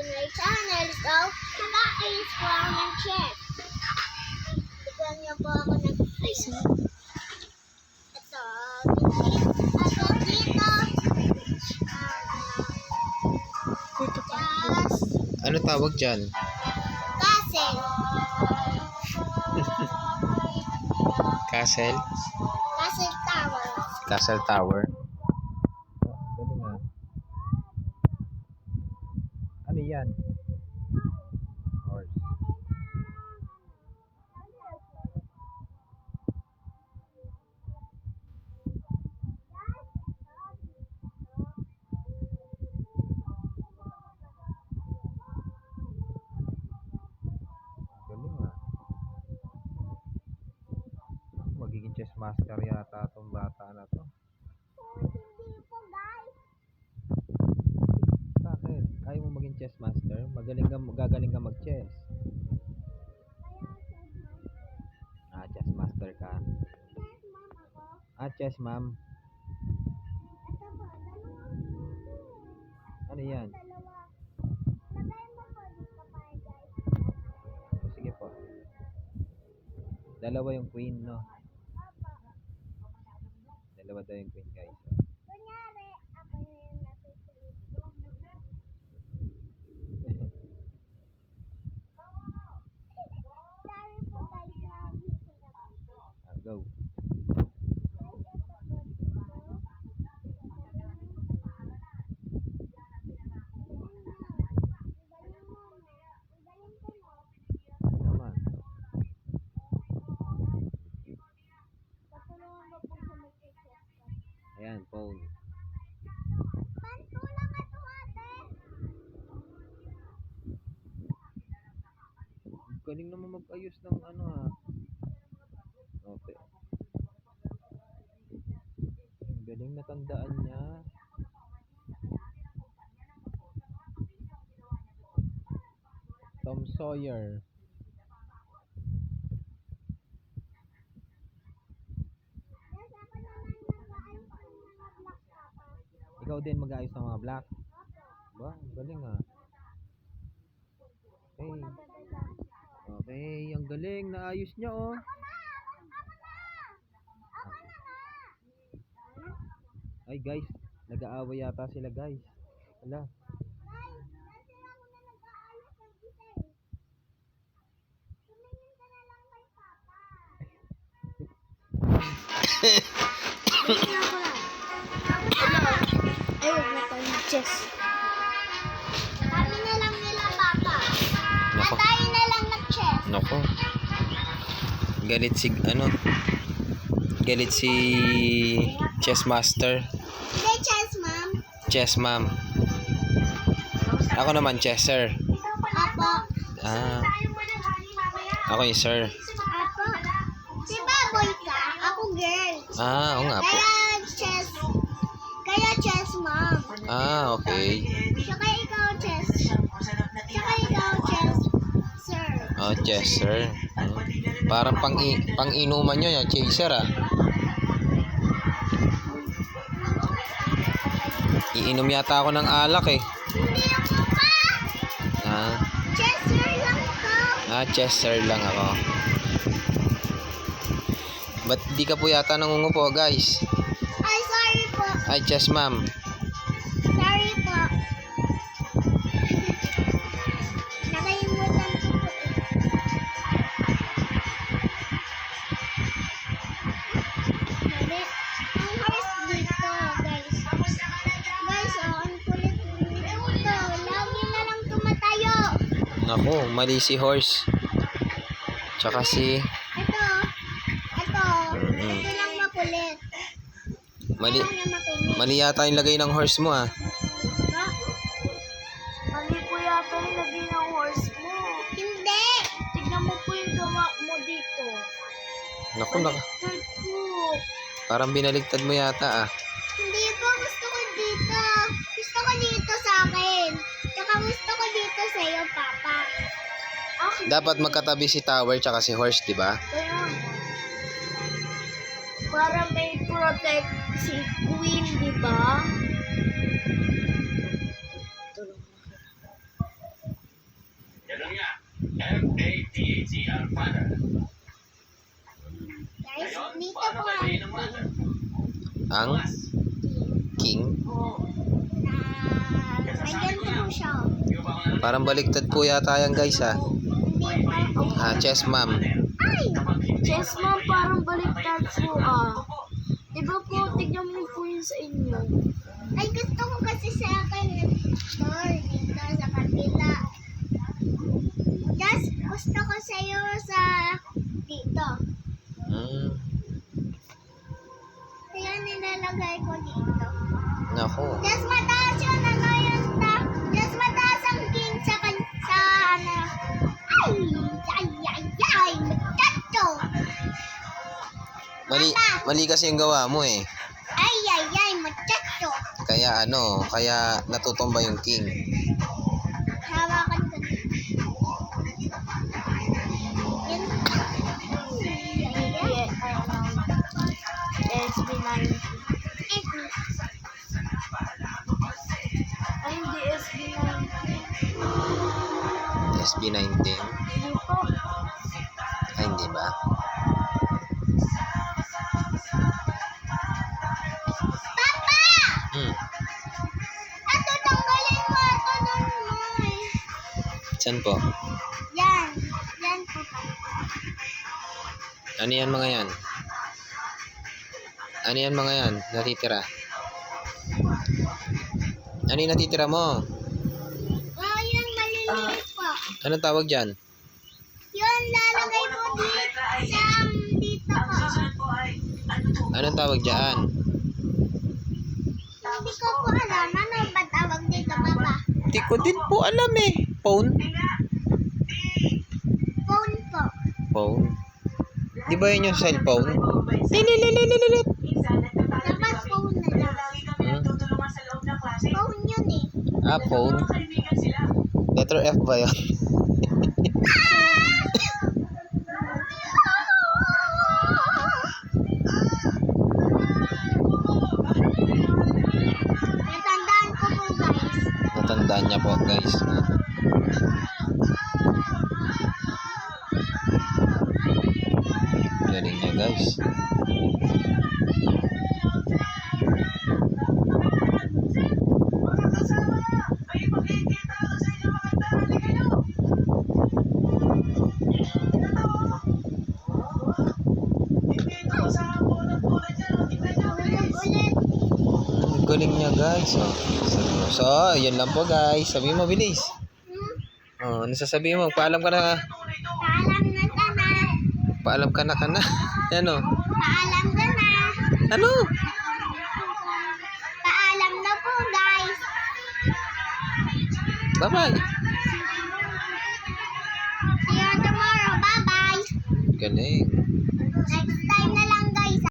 my channel. So, naka-ayos ko ako ng chef. Tignan niyo po ako nag-ayos. Ito, ako dito. Yes. Ano tawag dyan? Castle. Castle? Castle Tower. Castle Tower. Galing nga. Ano yan? Horse. Galing nga. Magiging chess master yata itong bata na to. Hindi po, guys. Bakit? Ayaw mo maging chess master? Gagaling ka mag-chess. Ah, chess master ka. Ah, chess ma'am. Ito po, Ano yan? dalawa. Lagay mo po dito para guys. O, sige po. Dalawa yung queen, no? Dalawa daw yung queen, guys. Kunyari, ako na yung nasusunod. Sorry po guys, Ah, go. Naman. Patulungan mo po sa mag-check. Ayan, phone. Pantulang ito ate. Galing naman mag-ayos ng ano, ha. Okay. Galing, natandaan niya. Tom Sawyer. Yes, ako naman nag-aayos ng mga black papa. Ikaw din mag-ayos ng mga black. Ba, galing, ha. Okay. Okay, ang galing. Naayos niya, oh. Ay, guys. Nag-aaway yata sila, guys. Wala. Guys, kasi ako na nag-aayos ng isa eh. Tumingin ka na lang kay papa. Tingnan ako lang. Ay, huwag na tayo mag-chess. Kami na lang nila papa. Nako. Tayo na lang nag-chess. Nako. Galit si, ano? Galit si chess master. Hindi chess, ma'am. Chess ma'am. Ako naman, chesser. Apo. Ah. Ako yung sir. Apo. Si baboy ka, ako girl. Ah, oo nga po. Kaya chess, ma'am. Ah, okay. Tsaka ikaw chess. Tsaka ikaw chess, sir. Oh, chesser. Parang pang-inuman nyo yan, chaser, ah. Iinom yata ako ng alak, eh. Hindi ako pa. Ah, Chesser lang ko. chesser lang ako. Ba't di ka po yata nangungupo, guys? Ay, sorry po. Ay, chess ma'am. Sorry po. Nakalimutan ko po eh. Sabi, ang horse dito, guys. Guys, oh, ang kulit nito. Lagi na lang tumatayo. Naku, mali si horse. Tsaka si... Ito. Ito lang makulit. Mali, Ito lang makulit. mali yata yung lagay ng horse mo, ah. Ba? Mali po yata yung lagay ng horse mo. Hindi. Tignan mo po yung gawa mo dito. Naku, Baliktad po. parang binaligtad mo yata, ah. Hindi po. Gusto ko dito. Gusto ko dito sa akin. Tsaka gusto ko dito sa iyo, Papa. Okay. Dapat magkatabi si tower tsaka si horse, di ba? Kaya, para may protect si Queen, di ba? Guys, dito po ang Ang king. may ganito po siya. Parang baliktad po yata yan guys ha. Hindi pa. Chess ma'am. Ay! Chess ma'am, parang baliktad po ah. Diba po, tignan mo po yun sa inyo. Ay, gusto ko kasi sa akin dito sa kabila. Just, gusto ko sa'yo sa dito. Hmm. Kaya nilalagay ko dito. Nako. Just mataas yun, ano yun na? Just mataas ang king sa ano. Ay, magkato. Mali kasi yung gawa mo eh. Ay, magkato. Kaya natutumba yung king. Hawakan ko dito. Yun. SB90. Eh, Ay, hindi SB90. SB19. Hindi po. Ay, hindi ba? Papa! Hmm. Ito, tanggalin mo. Ito, doon mo eh. Saan po? Yan. Yan po. Ano yan mga yan? Ano yan mga yan? Natitira? Ano yung natitira mo? Oh, yan, maliliit po. Anong tawag dyan? Yun, lalagay ko dito po. Anong tawag dyan? Hindi ko po alam. Ano ba tawag dito, Papa? Hindi ko din po alam eh. Phone? Phone po. Phone? Di ba yun yung cellphone? Lilililililit. Dapat phone na lang. Hmm? Phone yun eh. Phone? Letter F ba yun? Natandaan ko po, guys. Natandaan niya po guys. Galing niya guys. Ulit, ulit. Galing niya guys. So, yun lang po guys. Sabi mo bilis. Ano sasabihin mo? Paalam ka na. Paalam na ka na. Paalam ka na ka na. Ano? Paalam ka na. Ano? Paalam na po, guys. Bye-bye. See you tomorrow. Bye-bye. Galing. Next time na lang